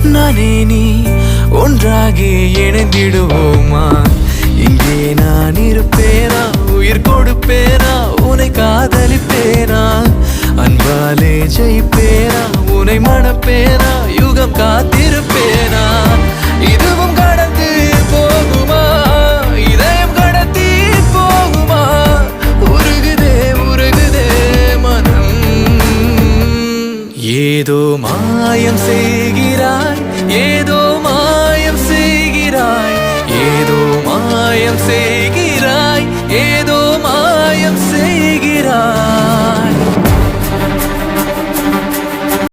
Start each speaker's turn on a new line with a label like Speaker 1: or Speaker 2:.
Speaker 1: நானே நீ ஒன்றாகி இணைந்திடுவோமா? இங்கே நான் இருப்பேனா, உயிர் கொடுப்பேனா, உன்னை காதலிப்பேனா, அன்பாலே ஜெயிப்பேனா, உன்னை மணப்பேனா, யுகம் காத்திருப்பேனா, இதுவும்